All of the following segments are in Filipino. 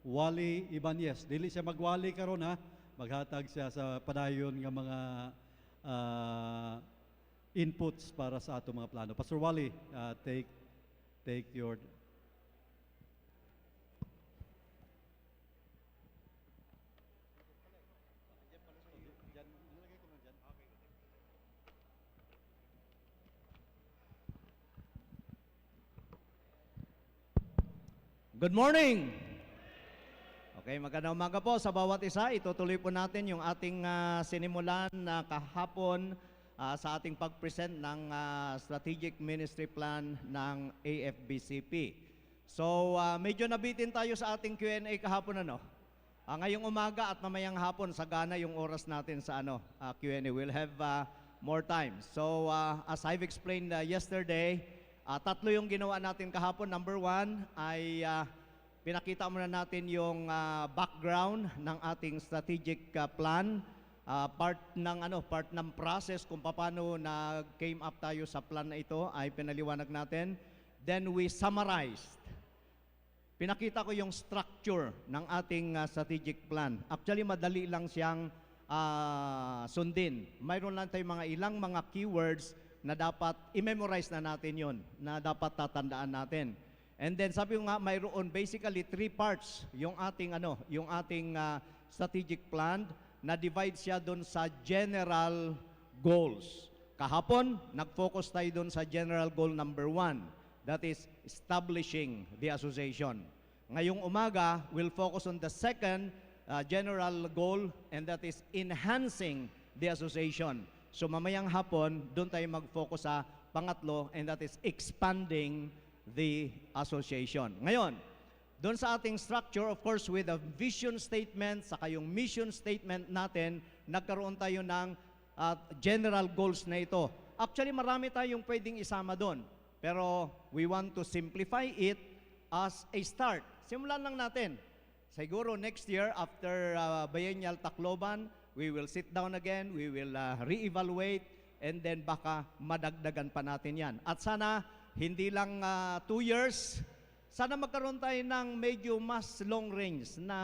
Wally Ibanez. Dili siya magwali karon ha. Maghatag siya sa padayon nga mga ah, inputs para sa ato mga plano. Pastor Wally, take your. Good morning! Okay, magandang umaga po sa bawat isa. Itutuloy po natin yung ating sinimulan na kahapon sa ating pag-present ng Strategic Ministry Plan ng AFBCP. So, medyo nabitin tayo sa ating Q&A kahapon, ano? Ngayong umaga at mamayang hapon, sagana yung oras natin sa Q&A. We'll have more time. So, as I've explained yesterday, tatlo yung ginawa natin kahapon. Number one ay pinakita muna natin yung background ng ating strategic plan, part ng process kung paano na came up tayo sa plan na ito ay pinaliwanag natin. Then we summarized. Pinakita ko yung structure ng ating strategic plan. Actually, madali lang siyang sundin. Mayroon lang tayong ilang mga keywords na dapat i-memorize na natin yon, na dapat tatandaan natin. And then sabi ko nga, mayroon basically 3 parts yung ating strategic plan na divide siya doon sa general goals. Kahapon, nag-focus tayo doon sa general goal number 1, that is establishing the association. Ngayong umaga, we'll focus on the second general goal, and that is enhancing the association. So mamayang hapon, doon tayo mag-focus sa pangatlo, and that is expanding the association. Ngayon, doon sa ating structure, of course, with a vision statement, saka yung mission statement natin, nagkaroon tayo ng general goals na ito. Actually, marami tayong pwedeng isama doon. Pero we want to simplify it as a start. Simulan lang natin. Siguro next year, after Biennial Tacloban, we will sit down again, we will re-evaluate, and then baka madagdagan pa natin yan. At sana, hindi lang 2 years, sana magkaroon tayo ng medyo mas long range na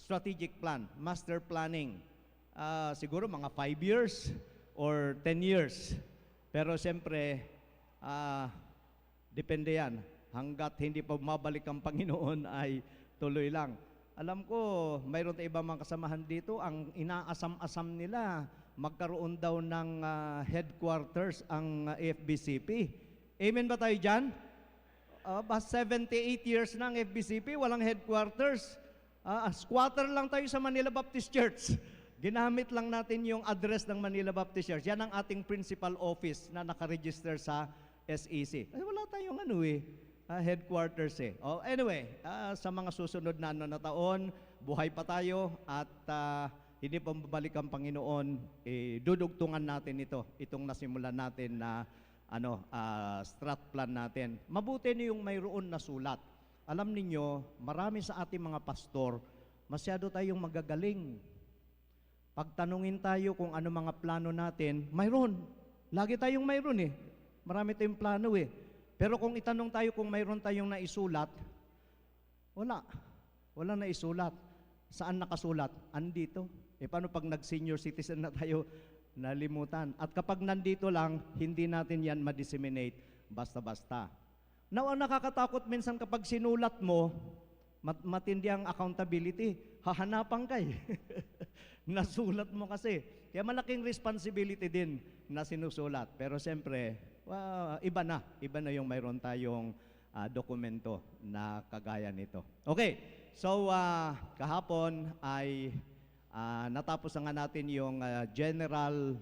strategic plan, master planning. Siguro mga 5 years or 10 years. Pero siyempre, depende yan. Hanggat hindi pa mabalik ang Panginoon ay tuloy lang. Alam ko, mayroon tayong ibang mga kasamahan dito, ang inaasam-asam nila, magkaroon daw ng headquarters ang AFBCP. Amen ba tayo dyan? 78 years na ang FBCP, walang headquarters. Squatter lang tayo sa Manila Baptist Church. Ginamit lang natin yung address ng Manila Baptist Church. Yan ang ating principal office na nakaregister sa SEC. Ay, wala tayong headquarters eh. Anyway, sa mga susunod na taon, buhay pa tayo at hindi pa babalik ang Panginoon, dudugtungan natin itong nasimulan natin na strat plan natin. Mabuti na yung mayroon na sulat. Alam ninyo, marami sa ating mga pastor, masyado tayong magagaling. Pagtanungin tayo kung ano mga plano natin, mayroon. Lagi tayong mayroon eh. Marami tayong plano eh. Pero kung itanong tayo kung mayroon tayong naisulat, wala. Wala naisulat. Saan nakasulat? Andito. Paano pag nag-senior citizen na tayo, nalimutan? At kapag nandito lang, hindi natin yan ma-disseminate basta-basta. Now, ang nakakatakot minsan kapag sinulat mo, matindi ang accountability. Hahanapan ka eh. Nasulat mo kasi. Kaya malaking responsibility din na sinusulat. Pero siyempre, iba na yung mayroon tayong dokumento na kagaya nito. Okay, so kahapon ay natapos na nga natin yung general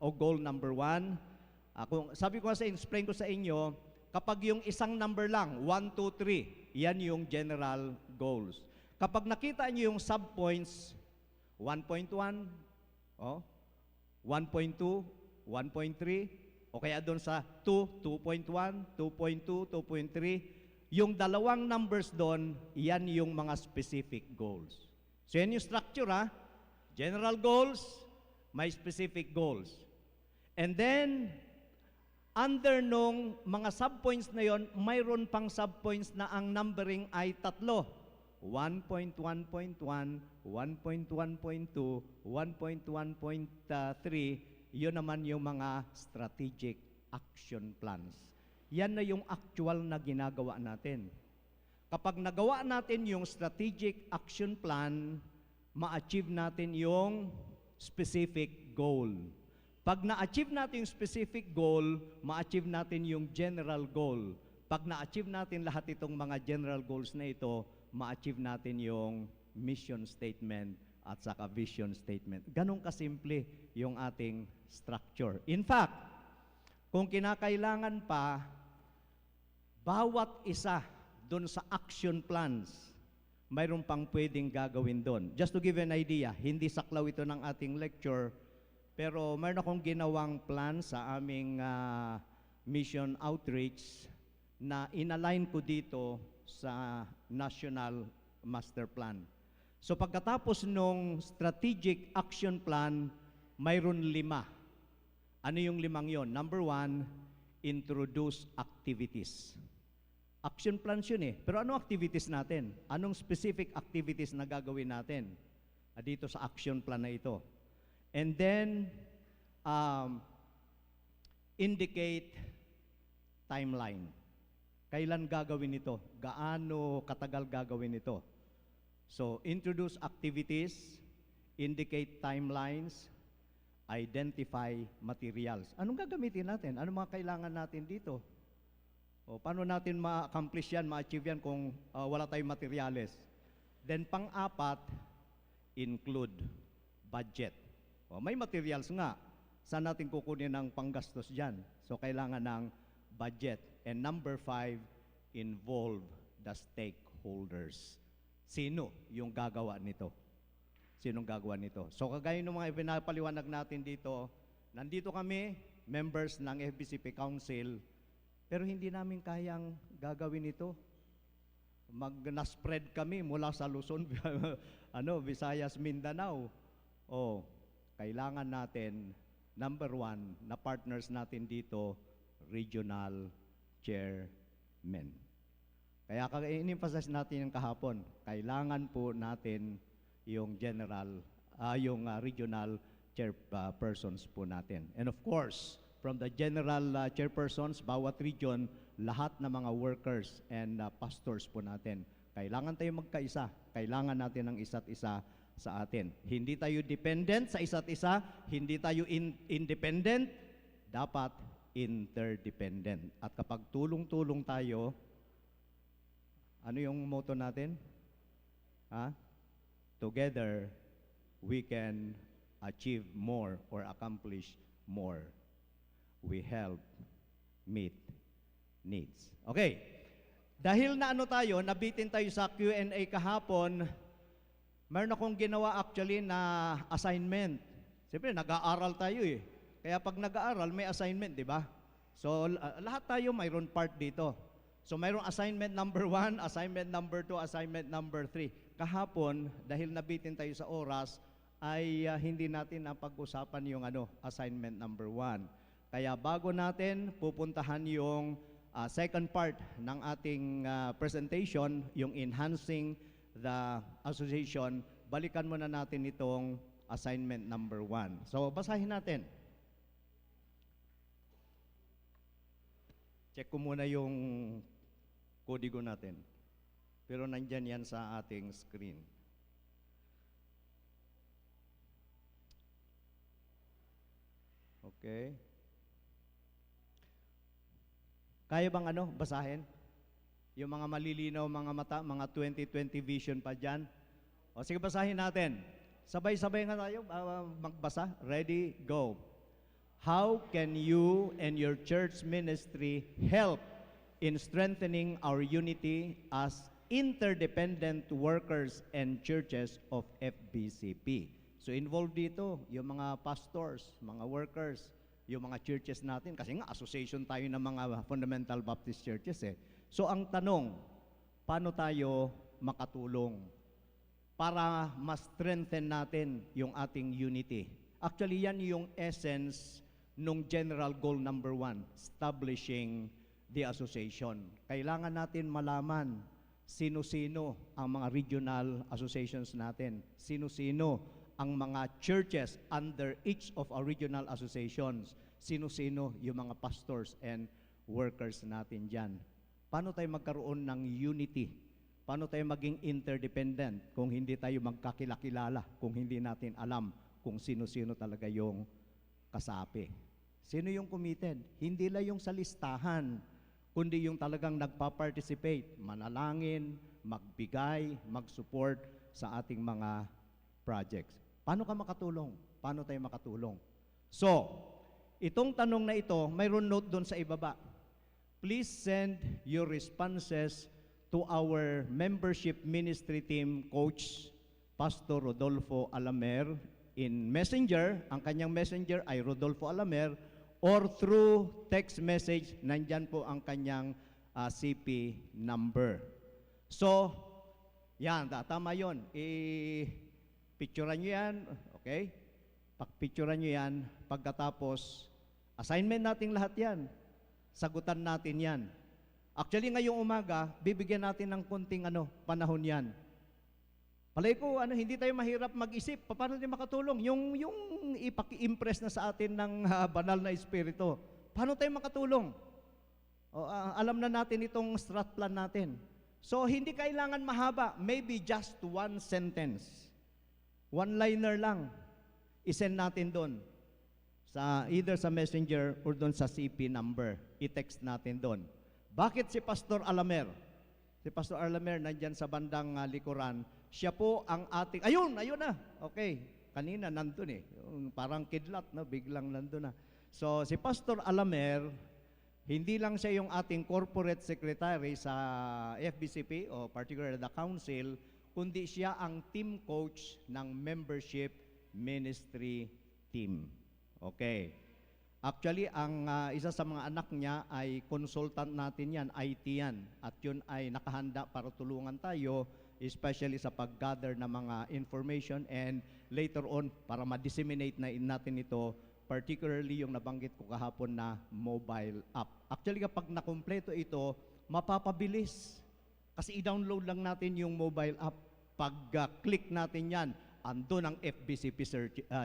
o goal number 1. Sabi ko explain ko sa inyo, kapag yung isang number lang, 1, 2, 3, yan yung general goals. Kapag nakita nyo yung subpoints, 1.1, 1.2, 1.3, o kaya doon sa 2, 2.1, 2.2, 2.3, yung dalawang numbers doon, yan yung mga specific goals. So yan yung structure General goals, may specific goals. And then, under nung mga subpoints na yon, mayroon pang subpoints na ang numbering ay 3. 1.1.1, 1.1.2, 1.1.3, yun naman yung mga strategic action plans. Yan na yung actual na ginagawa natin. Kapag nagawa natin yung strategic action plan, ma-achieve natin yung specific goal. Pag na-achieve natin yung specific goal, ma-achieve natin yung general goal. Pag na-achieve natin lahat itong mga general goals na ito, ma-achieve natin yung mission statement at saka vision statement. Ganun kasimple yung ating structure. In fact, kung kinakailangan pa, bawat isa doon sa action plans, mayroon pang pwedeng gagawin doon. Just to give you an idea, hindi saklaw ito ng ating lecture, pero mayroon akong ginawang plan sa aming mission outreach na inalign ko dito sa National Master Plan. So pagkatapos nung strategic action plan, mayroon 5. Ano yung 5 yon? Number 1, introduce activities. Action plans yun eh. Pero ano activities natin? Anong specific activities na gagawin natin dito sa action plan na ito? And then, indicate timeline. Kailan gagawin ito? Gaano katagal gagawin ito? So, introduce activities, indicate timelines, identify materials. Anong gagamitin natin? Anong mga kailangan natin dito? O, paano natin ma-accomplish yan, ma-achieve yan kung wala tayong materials? Then, pang-apat, include budget. O, may materials nga. Saan natin kukunin ng panggastos dyan? So, kailangan ng budget. And number 5, involve the stakeholders. Sino yung gagawa nito? Sinong gagawa nito? So, kagaya ng mga pinapaliwanag natin dito, nandito kami, members ng FBCP Council, pero hindi namin kayang gagawin ito. Na-spread kami mula sa Luzon, Visayas, Mindanao. O, kailangan natin, number 1, na partners natin dito, regional chairmen. Kaya in-emphasize natin yung kahapon, kailangan po natin yung regional chairpersons po natin. And of course, from the general chairpersons, bawat region, lahat ng mga workers and pastors po natin. Kailangan tayo magkaisa. Kailangan natin ng isa't isa sa atin. Hindi tayo dependent sa isa't isa, hindi tayo independent, dapat interdependent. At kapag tulong-tulong tayo, ano yung motto natin? Together, we can achieve more or accomplish more. We help meet needs. Okay. Dahil na nabitin tayo sa Q&A kahapon, meron akong ginawa actually na assignment. Siyempre, nag-aaral tayo eh. Kaya pag nag-aaral, may assignment, di ba? So, lahat tayo mayroon part dito. So, mayroong assignment number 1, assignment number 2, assignment number 3. Kahapon, dahil nabitin tayo sa oras, ay hindi natin napag-usapan yung assignment number 1. Kaya bago natin pupuntahan yung second part ng ating presentation, yung enhancing the association, balikan muna natin itong assignment number 1. So, basahin natin. Check ko muna yung kodigo natin. Pero nandyan yan sa ating screen. Okay. Kaya bang basahin? Yung mga malilinaw, mga mata, mga 2020 vision pa dyan. O sige, basahin natin. Sabay-sabay nga tayo magbasa. Ready, go. How can you and your church ministry help in strengthening our unity as interdependent workers and churches of FBCP? So involved dito yung mga pastors, mga workers, yung mga churches natin. Kasi nga association tayo ng mga fundamental Baptist churches eh. So ang tanong, paano tayo makatulong para ma-strengthen natin yung ating unity? Actually, yan yung essence nung general goal number 1, establishing the association. Kailangan natin malaman sino-sino ang mga regional associations natin, sino-sino ang mga churches under each of our regional associations, sino-sino yung mga pastors and workers natin dyan. Paano tayo magkaroon ng unity? Paano tayo maging interdependent kung hindi tayo magkakilakilala, kung hindi natin alam kung sino-sino talaga yung kasapi? Sino yung committed? Hindi lang yung sa listahan, kundi yung talagang nagpa-participate, manalangin, magbigay, mag-support sa ating mga projects. Paano ka makatulong? Paano tayo makatulong? So, itong tanong na ito, mayroon note doon sa ibaba. Please send your responses to our membership ministry team coach, Pastor Rodolfo Alamer, in Messenger. Ang kanyang Messenger ay Rodolfo Alamer, or through text message, nandyan po ang kanyang CP number. So, yan, tama yun. I-picturean nyo yan, okay? Pag-picturean nyo yan, pagkatapos, assignment natin lahat yan. Sagutan natin yan. Actually, ngayong umaga, bibigyan natin ng kunting panahon yan. Palay ko, hindi tayo mahirap mag-isip. Paano tayo makatulong? Yung ipaki-impress na sa atin ng banal na espiritu. Paano tayo makatulong? Alam na natin itong strat plan natin. So, hindi kailangan mahaba. Maybe just one sentence. One-liner lang. I-send natin doon. Either sa messenger or doon sa CP number. I-text natin doon. Bakit si Pastor Alamer? Si Pastor Alamer nandyan sa bandang likuran. Siya po ang ating, ayun na. Okay, kanina nandun parang kidlat, biglang nandun na. So, si Pastor Alamer, hindi lang siya yung ating corporate secretary sa FBCP o particularly the council, kundi siya ang team coach ng membership ministry team. Okay. Actually, ang isa sa mga anak niya ay consultant natin yan, IT yan. At yun ay nakahanda para tulungan tayo, especially sa pag-gather ng mga information and later on para ma-disseminate na natin ito, particularly yung nabanggit ko kahapon na mobile app. Actually, kapag nakumpleto ito, mapapabilis. Kasi i-download lang natin yung mobile app. Pag-click natin yan, andun ang FBCP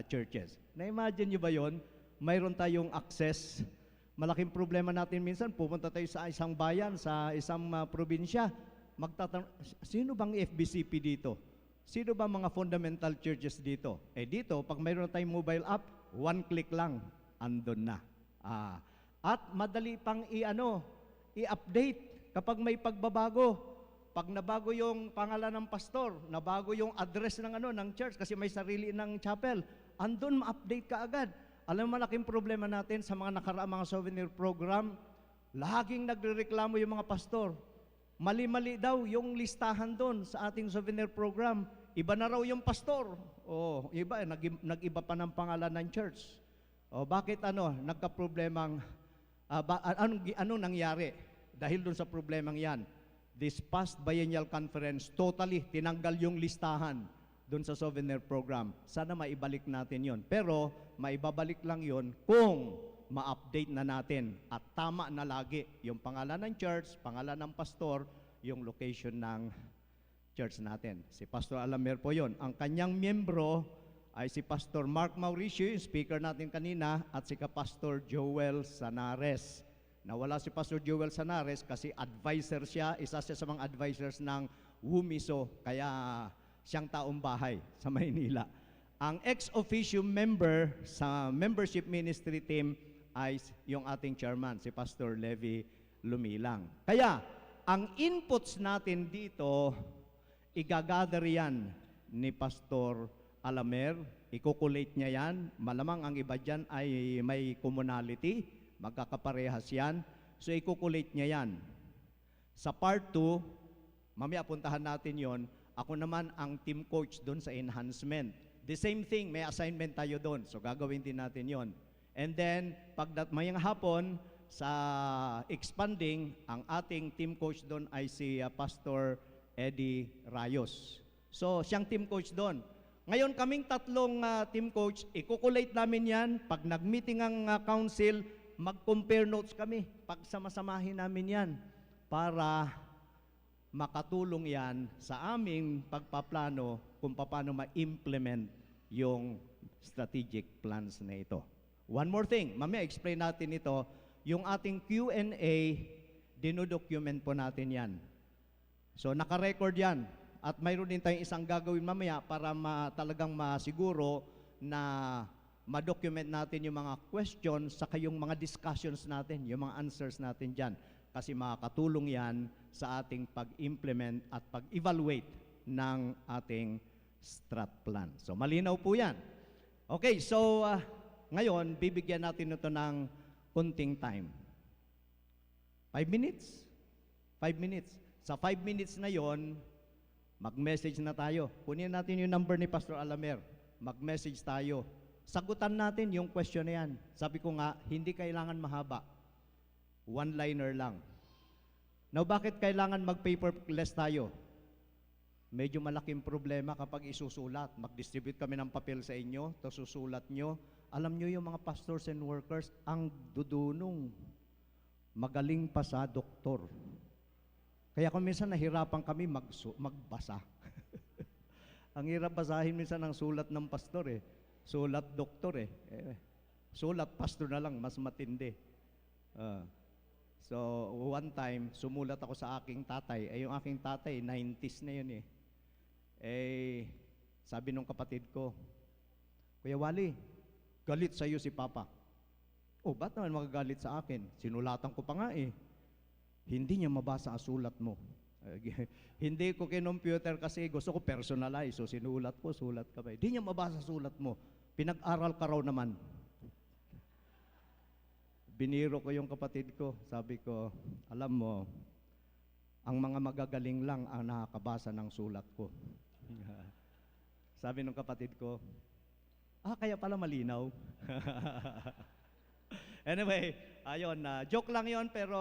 churches. Na-imagine nyo ba yon? Mayroon tayong access. Malaking problema natin minsan, pupunta tayo sa isang bayan, sa isang probinsya, magtatanong, sino bang FBCP dito? Sino ba mga fundamental churches dito? Dito, pag mayroon tayong mobile app, one click lang, andun na. At madali pang i-update kapag may pagbabago. Pag nabago yung pangalan ng pastor, nabago yung address ng church kasi may sarili ng chapel, andun ma-update ka agad. Alam mo, malaking problema natin sa mga nakaraang mga souvenir program, laging nagrereklamo yung mga pastor. Mali-mali daw yung listahan doon sa ating souvenir program. Iba na raw yung pastor. Iba, nag-iba pa ng pangalan ng church. Bakit nagka-problemang, ano nangyari? Dahil doon sa problemang yan, this past biennial conference, totally tinanggal yung listahan doon sa souvenir program. Sana maibalik natin yon. Pero maibabalik lang yon kung ma-update na natin at tama na lagi yung pangalan ng church, pangalan ng pastor, yung location ng church natin. Si Pastor Alamer po yon. Ang kanyang miyembro ay si Pastor Mark Mauricio, yung speaker natin kanina, at si Pastor Joel Sanares. Nawala si Pastor Joel Sanares kasi advisor siya, isa siya sa mga advisors ng WUMISO, kaya siyang taong bahay sa Maynila. Ang ex-officio member sa membership ministry team ay yung ating chairman, si Pastor Levi Lumilang. Kaya, ang inputs natin dito, igagather yan ni Pastor Alamer, ikukulate niya yan, malamang ang iba dyan ay may commonality, magkakaparehas yan, so ikukulate niya yan. Sa part 2, mamaya puntahan natin yon. Ako naman ang team coach doon sa enhancement. The same thing, may assignment tayo doon. So gagawin din natin yon. And then, mayang hapon, sa expanding, ang ating team coach doon ay si Pastor Eddie Rayos. So, siyang team coach doon. Ngayon, kaming tatlong team coach, ikukulate namin yan. Pag nag-meeting ang council, mag-compare notes kami. Pag samasamahin namin yan para makatulong yan sa aming pagpaplano kung paano ma-implement yung strategic plans na ito. One more thing, mamaya explain natin ito, yung ating Q&A, dinodocument po natin yan. So naka-record yan. At mayroon din tayong isang gagawin mamaya para talagang masiguro na ma-document natin yung mga questions saka yung mga discussions natin, yung mga answers natin dyan. Kasi makakatulong yan sa ating pag-implement at pag-evaluate ng ating strat plan. So malinaw po yan. Okay, so ngayon, bibigyan natin ito ng kunting time. 5 minutes? 5 minutes. Sa 5 minutes na yon, mag-message na tayo. Kunin natin yung number ni Pastor Alamer. Mag-message tayo. Sagutan natin yung question na yan. Sabi ko nga, hindi kailangan mahaba. One-liner lang. Now, bakit kailangan mag-paperless tayo? Medyo malaking problema kapag isusulat. Mag-distribute kami ng papel sa inyo, tapos susulat nyo. Alam nyo yung mga pastors and workers, ang dudunong. Magaling pa sa doktor. Kaya kung minsan nahirapan kami magbasa. Ang hirap basahin minsan ng sulat ng pastor eh. Sulat doktor eh. Sulat pastor na lang, mas matindi. So, one time, sumulat ako sa aking tatay. Yung aking tatay, 90s na yun eh. Sabi nung kapatid ko, Kuya Wally, galit sa'yo si Papa. Oh, ba't naman magagalit sa akin? Sinulatan ko pa nga eh. Hindi niya mabasa ang sulat mo. Hindi ko kinomputer kasi gusto ko personalize. So sinulat ko, sulat ka ba? Hindi niya mabasa sulat mo. Pinag-aral ka raw naman. Biniro ko yung kapatid ko. Sabi ko, alam mo, ang mga magagaling lang ang nakakabasa ng sulat ko. Sabi ng kapatid ko, kaya pala malinaw. Anyway, ayun, joke lang yon pero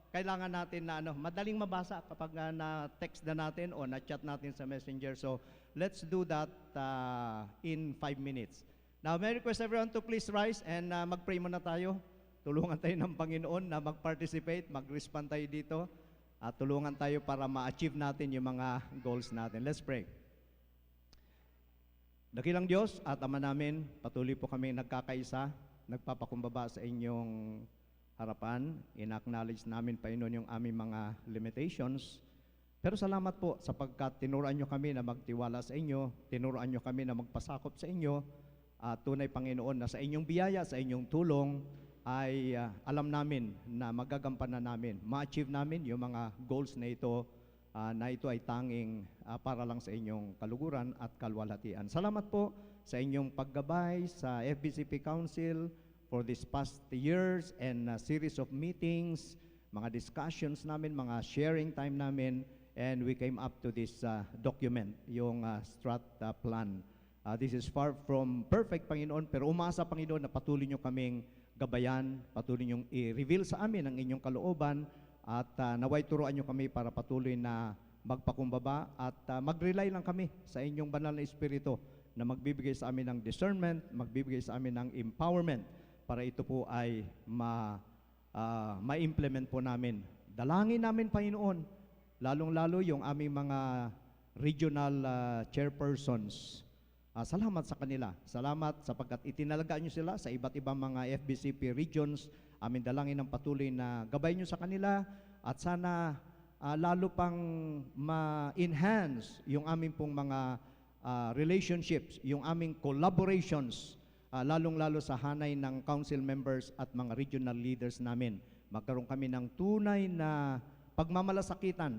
kailangan natin na madaling mabasa kapag na-text na natin o na-chat natin sa Messenger. So, let's do that in 5 minutes. Now, may request everyone to please rise and mag-pray muna tayo. Tulungan tayo ng Panginoon na mag-participate, mag-respond tayo dito. At tulungan tayo para ma-achieve natin yung mga goals natin. Let's pray. Dakilang Diyos at Ama namin, patuloy po kami nagkakaisa, nagpapakumbaba sa inyong harapan. In-acknowledge namin, Panginoon, yung aming mga limitations. Pero salamat po sapagkat tinuruan nyo kami na magtiwala sa inyo, tinuruan nyo kami na magpasakop sa inyo, at tunay, Panginoon, na sa inyong biyaya, sa inyong tulong, ay alam namin na magagampanan namin, ma-achieve namin yung mga goals na ito ay tanging para lang sa inyong kaluguran at kalwalhatian. Salamat po sa inyong paggabay sa FBCP Council for these past years and series of meetings, mga discussions namin, mga sharing time namin, and we came up to this document, yung strat plan. This is far from perfect, Panginoon, pero umasa, Panginoon, na patuloy nyo kaming gabayan, patuloy nyo i-reveal sa amin ang inyong kalooban, at naway turuan nyo kami para patuloy na magpakumbaba at mag-rely lang kami sa inyong banal na Espiritu na magbibigay sa amin ng discernment, magbibigay sa amin ng empowerment para ito po ay ma-implement po namin. Dalangin namin, Panginoon, lalong-lalo yung aming mga regional chairpersons. Salamat sa kanila. Salamat sapagkat itinalaga nyo sila sa iba't ibang mga FBCP regions. Amin dalangin ng patuloy na gabay nyo sa kanila at sana lalo pang ma-enhance yung aming pong mga relationships, yung aming collaborations, lalong-lalo sa hanay ng council members at mga regional leaders namin. Magkaroon kami ng tunay na pagmamalasakitan,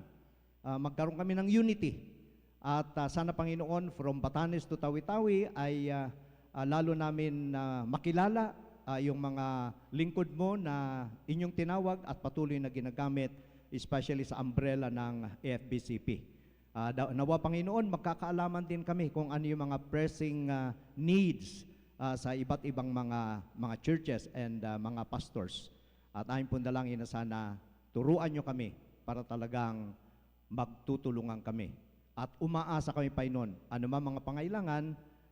magkaroon kami ng unity. At sana, Panginoon, from Batanes to Tawi-Tawi ay lalo namin makilala yung mga lingkod mo na inyong tinawag at patuloy na ginagamit, especially sa umbrella ng FBCP. Nawa, Panginoon, magkakaalaman din kami kung ano yung mga pressing needs sa iba't ibang mga churches and mga pastors. At ayon po dalangin na sana turuan nyo kami para talagang magtutulungan kami. At umaasa kami, Panginoon, ano man mga pangailangan,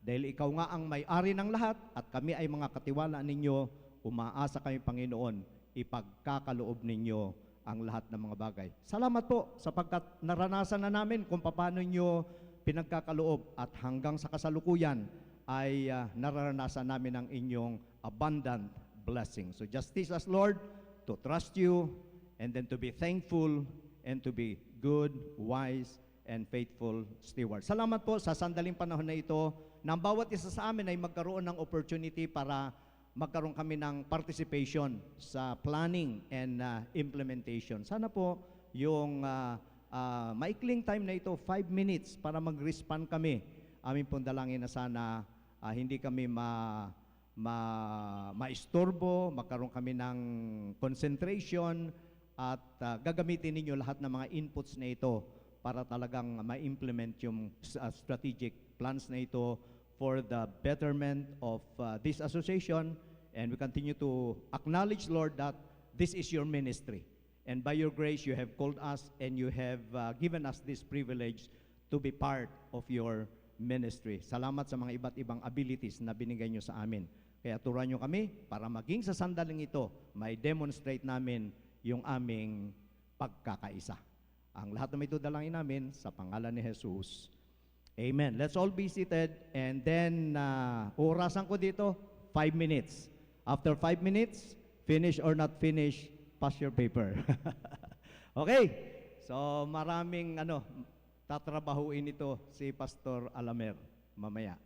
dahil ikaw nga ang may-ari ng lahat at kami ay mga katiwala ninyo, umaasa kami, Panginoon, ipagkakaloob ninyo ang lahat ng mga bagay. Salamat po sapagkat naranasan na namin kung paano nyo pinagkakaloob at hanggang sa kasalukuyan ay nararanasan namin ang inyong abundant blessing. So just teach us, Lord, to trust you and then to be thankful and to be good, wise, and faithful stewards. Salamat po sa sandaling panahon na ito na ang bawat isa sa amin ay magkaroon ng opportunity para magkaroon kami ng participation sa planning and implementation. Sana po yung maikling time na ito, 5 minutes para mag-respond kami. Aming pong dalangin na sana hindi kami maistorbo, magkaroon kami ng concentration at gagamitin ninyo lahat ng mga inputs na ito para talagang ma-implement yung strategic plans na ito for the betterment of this association. And we continue to acknowledge, Lord, that this is your ministry. And by your grace, you have called us and you have given us this privilege to be part of your ministry. Salamat sa mga iba't ibang abilities na binigay nyo sa amin. Kaya turuan nyo kami para maging sa sandaling ito, may demonstrate namin yung aming pagkakaisa. Ang lahat na may tudalangin namin sa pangalan ni Jesus. Amen. Let's all be seated and then orasan ko dito 5 minutes. After 5 minutes, finish or not finish, pass your paper. Okay. So maraming tatrabahuin ito si Pastor Alamer mamaya.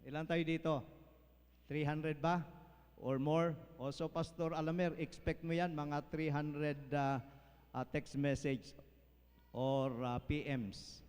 Ilan tayo dito? 300 ba? Or more? Also, Pastor Alamer, expect mo yan, mga 300 text message or PMs.